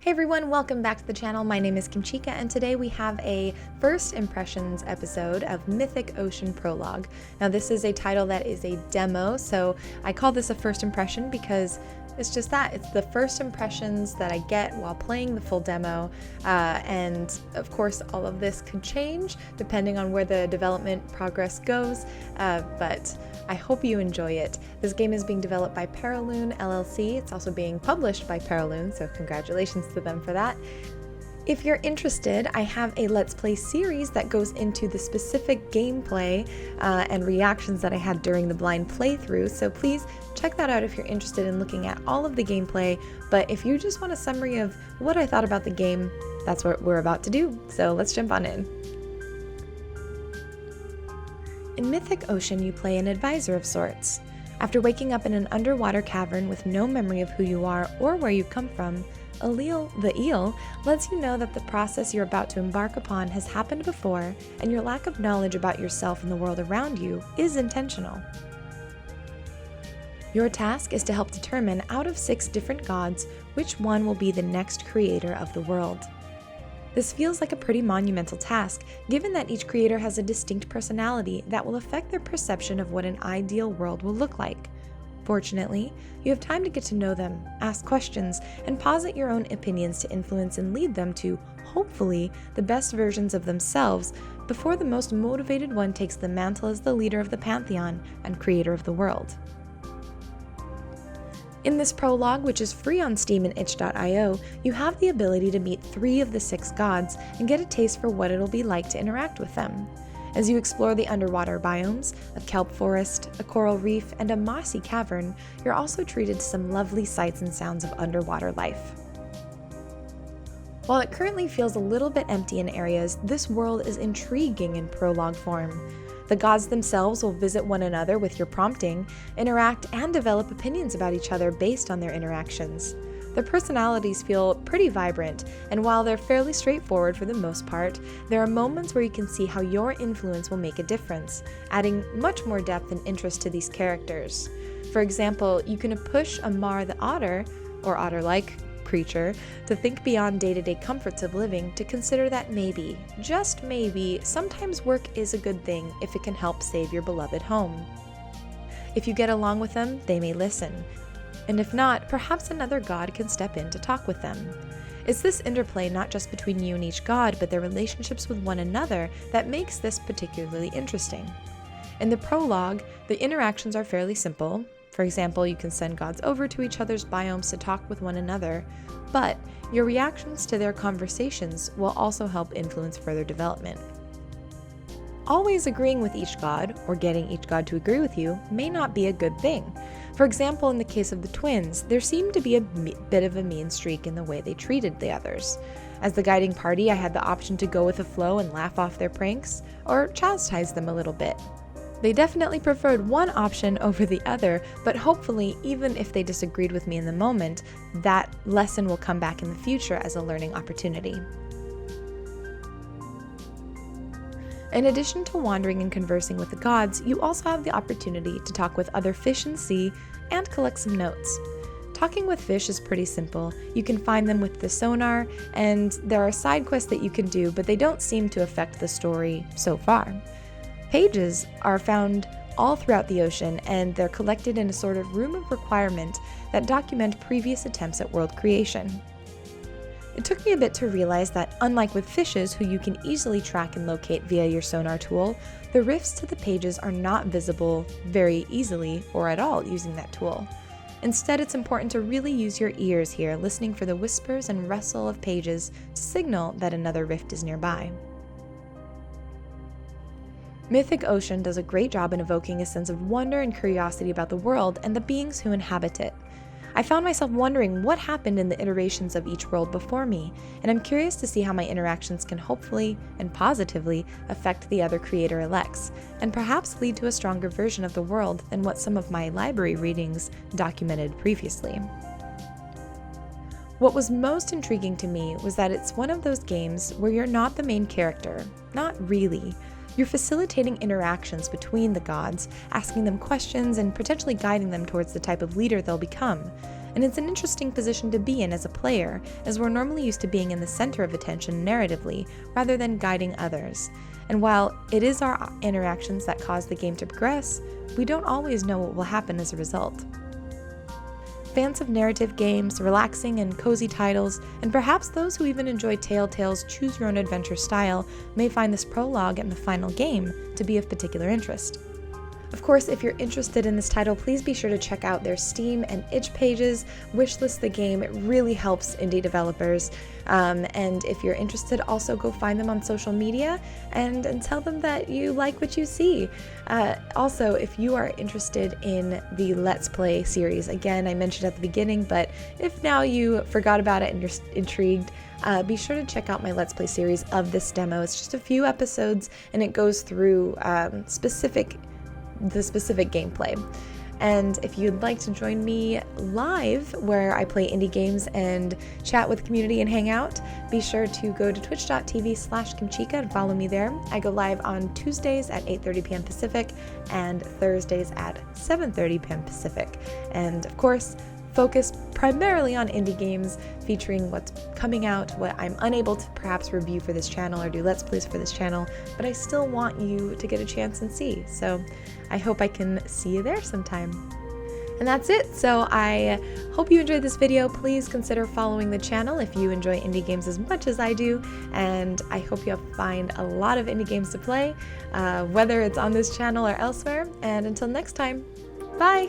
Hey everyone, welcome back to the channel. My name is Kimchica, and today we have a first impressions episode of Mythic Ocean Prologue. Now this is a title that is a demo, so I call this a first impression because it's just that. It's the first impressions that I get while playing the full demo, and of course all of this could change depending on where the development progress goes, but I hope you enjoy it. This game is being developed by Paralune LLC. It's also being published by Paralune, so congratulations to them for that. If you're interested, I have a Let's Play series that goes into the specific gameplay and reactions that I had during the blind playthrough, so please check that out if you're interested in looking at all of the gameplay. But if you just want a summary of what I thought about the game, that's what we're about to do, so let's jump on in. In Mythic Ocean, you play an advisor of sorts. After waking up in an underwater cavern with no memory of who you are or where you come from, the eel lets you know that the process you're about to embark upon has happened before, and your lack of knowledge about yourself and the world around you is intentional. Your task is to help determine out of 6 different gods which one will be the next creator of the world. This feels like a pretty monumental task, given that each creator has a distinct personality that will affect their perception of what an ideal world will look like. Fortunately, you have time to get to know them, ask questions, and posit your own opinions to influence and lead them to, hopefully, the best versions of themselves before the most motivated one takes the mantle as the leader of the pantheon and creator of the world. In this prologue, which is free on Steam and itch.io, you have the ability to meet 3 of the 6 gods and get a taste for what it'll be like to interact with them. As you explore the underwater biomes, a kelp forest, a coral reef, and a mossy cavern, you're also treated to some lovely sights and sounds of underwater life. While it currently feels a little bit empty in areas, this world is intriguing in prologue form. The gods themselves will visit one another with your prompting, interact, and develop opinions about each other based on their interactions. Their personalities feel pretty vibrant, and while they're fairly straightforward for the most part, there are moments where you can see how your influence will make a difference, adding much more depth and interest to these characters. For example, you can push Amar the otter, or otter-like creature, to think beyond day-to-day comforts of living, to consider that maybe, just maybe, sometimes work is a good thing if it can help save your beloved home. If you get along with them, they may listen. And if not, perhaps another god can step in to talk with them. It's this interplay not just between you and each god, but their relationships with one another that makes this particularly interesting. In the prologue, the interactions are fairly simple. For example, you can send gods over to each other's biomes to talk with one another, but your reactions to their conversations will also help influence further development. Always agreeing with each god, or getting each god to agree with you, may not be a good thing. For example, in the case of the twins, there seemed to be a bit of a mean streak in the way they treated the others. As the guiding party, I had the option to go with the flow and laugh off their pranks, or chastise them a little bit. They definitely preferred one option over the other, but hopefully, even if they disagreed with me in the moment, that lesson will come back in the future as a learning opportunity. In addition to wandering and conversing with the gods, you also have the opportunity to talk with other fish in sea and collect some notes. Talking with fish is pretty simple. You can find them with the sonar, and there are side quests that you can do, but they don't seem to affect the story so far. Pages are found all throughout the ocean, and they're collected in a sort of room of requirement that document previous attempts at world creation. It took me a bit to realize that, unlike with fishes who you can easily track and locate via your sonar tool, the rifts to the pages are not visible very easily or at all using that tool. Instead, it's important to really use your ears here, listening for the whispers and rustle of pages to signal that another rift is nearby. Mythic Ocean does a great job in evoking a sense of wonder and curiosity about the world and the beings who inhabit it. I found myself wondering what happened in the iterations of each world before me, and I'm curious to see how my interactions can hopefully and positively affect the other creator-elects, and perhaps lead to a stronger version of the world than what some of my library readings documented previously. What was most intriguing to me was that it's one of those games where you're not the main character. Not really. You're facilitating interactions between the gods, asking them questions and potentially guiding them towards the type of leader they'll become. and it's an interesting position to be in as a player, as we're normally used to being in the center of attention narratively, rather than guiding others. And while it is our interactions that cause the game to progress, we don't always know what will happen as a result. Fans of narrative games, relaxing and cozy titles, and perhaps those who even enjoy Telltale's choose-your-own-adventure style may find this prologue and the final game to be of particular interest. Of course, if you're interested in this title, please be sure to check out their Steam and itch pages, wishlist the game. It really helps indie developers. And if you're interested, also go find them on social media and tell them that you like what you see. Also, if you are interested in the Let's Play series, again, I mentioned at the beginning, but if now you forgot about it and you're intrigued, be sure to check out my Let's Play series of this demo. It's just a few episodes and it goes through the specific gameplay. And if you'd like to join me live where I play indie games and chat with the community and hang out, be sure to go to twitch.tv/Kimchica and follow me there. I go live on Tuesdays at 8:30 p.m. Pacific and Thursdays at 7:30 p.m. Pacific. And of course, focus primarily on indie games, featuring what's coming out, what I'm unable to perhaps review for this channel or do Let's Plays for this channel, but I still want you to get a chance and see. So I hope I can see you there sometime. And that's it. So I hope you enjoyed this video. Please consider following the channel if you enjoy indie games as much as I do. And I hope you'll find a lot of indie games to play, whether it's on this channel or elsewhere. And until next time, bye!